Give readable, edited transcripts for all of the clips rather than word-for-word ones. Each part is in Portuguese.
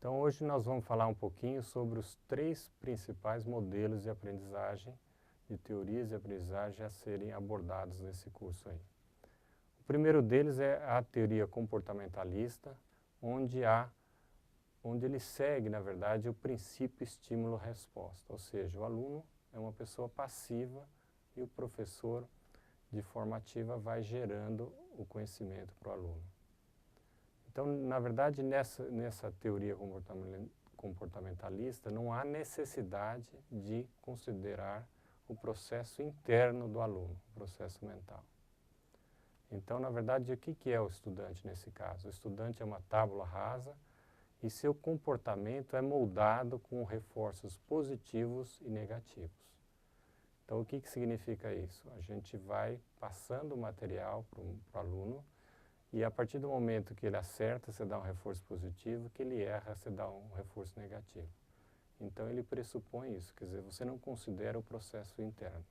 Então hoje nós vamos falar um pouquinho sobre os 3 principais modelos de aprendizagem, de teorias de aprendizagem a serem abordados nesse curso aí. O primeiro deles é a teoria comportamentalista, onde ele segue, na verdade, o princípio estímulo-resposta, ou seja, o aluno é uma pessoa passiva e o professor, de forma ativa, vai gerando o conhecimento para o aluno. Então, na verdade, nessa teoria comportamentalista, não há necessidade de considerar o processo interno do aluno, o processo mental. Então, na verdade, o que é o estudante nesse caso? O estudante é uma tábula rasa e seu comportamento é moldado com reforços positivos e negativos. Então, o que significa isso? A gente vai passando o material para o aluno e a partir do momento que ele acerta, você dá um reforço positivo, que ele erra, você dá um reforço negativo. Então, ele pressupõe isso, quer dizer, você não considera o processo interno.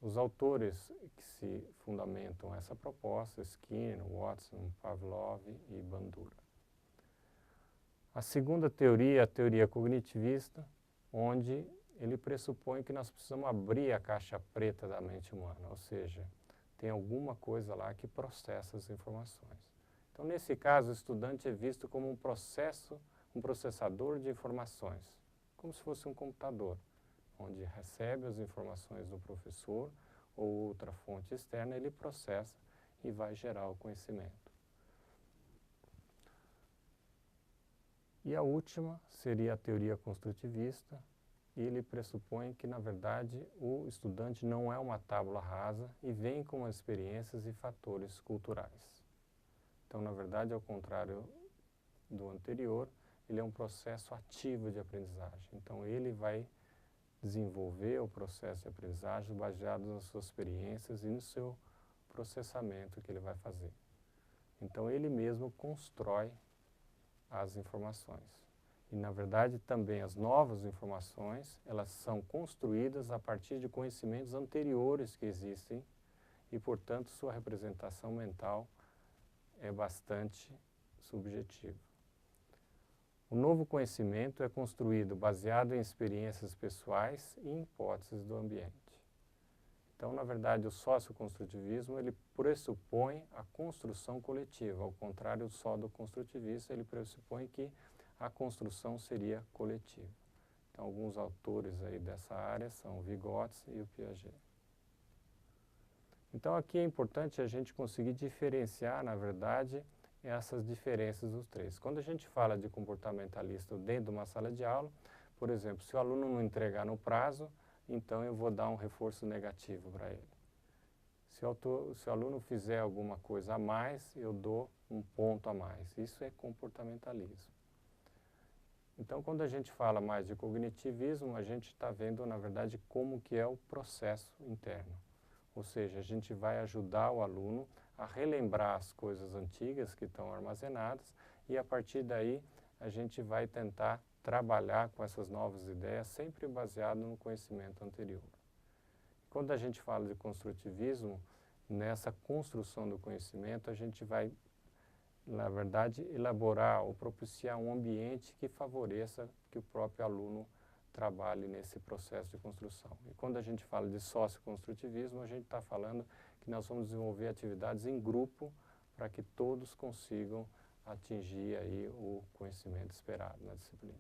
Os autores que se fundamentam essa proposta, Skinner, Watson, Pavlov e Bandura. A segunda teoria é a teoria cognitivista, onde ele pressupõe que nós precisamos abrir a caixa preta da mente humana, ou seja, tem alguma coisa lá que processa as informações. Então, nesse caso, o estudante é visto como um processador de informações, como se fosse um computador, onde recebe as informações do professor ou outra fonte externa, ele processa e vai gerar o conhecimento. E a última seria a teoria construtivista, e ele pressupõe que, na verdade, o estudante não é uma tábula rasa e vem com as experiências e fatores culturais. Então, na verdade, ao contrário do anterior, ele é um processo ativo de aprendizagem. Então, ele vai desenvolver o processo de aprendizagem baseado nas suas experiências e no seu processamento que ele vai fazer. Então, ele mesmo constrói as informações. E, na verdade, também as novas informações, elas são construídas a partir de conhecimentos anteriores que existem e, portanto, sua representação mental é bastante subjetiva. O novo conhecimento é construído baseado em experiências pessoais e em hipóteses do ambiente. Então, na verdade, o socioconstrutivismo, ele pressupõe a construção coletiva, ao contrário só do construtivista, ele pressupõe que a construção seria coletiva. Então, alguns autores aí dessa área são o Vygotsky e o Piaget. Então, aqui é importante a gente conseguir diferenciar, na verdade, essas diferenças dos três. Quando a gente fala de comportamentalista dentro de uma sala de aula, por exemplo, se o aluno não entregar no prazo, então eu vou dar um reforço negativo para ele. Se o aluno fizer alguma coisa a mais, eu dou um ponto a mais. Isso é comportamentalismo. Então, quando a gente fala mais de cognitivismo, a gente está vendo, na verdade, como que é o processo interno. Ou seja, a gente vai ajudar o aluno a relembrar as coisas antigas que estão armazenadas e, a partir daí, a gente vai tentar trabalhar com essas novas ideias, sempre baseado no conhecimento anterior. Quando a gente fala de construtivismo, nessa construção do conhecimento, a gente vai, na verdade, elaborar ou propiciar um ambiente que favoreça que o próprio aluno trabalhe nesse processo de construção. E quando a gente fala de socioconstrutivismo, a gente está falando que nós vamos desenvolver atividades em grupo para que todos consigam atingir aí o conhecimento esperado na disciplina.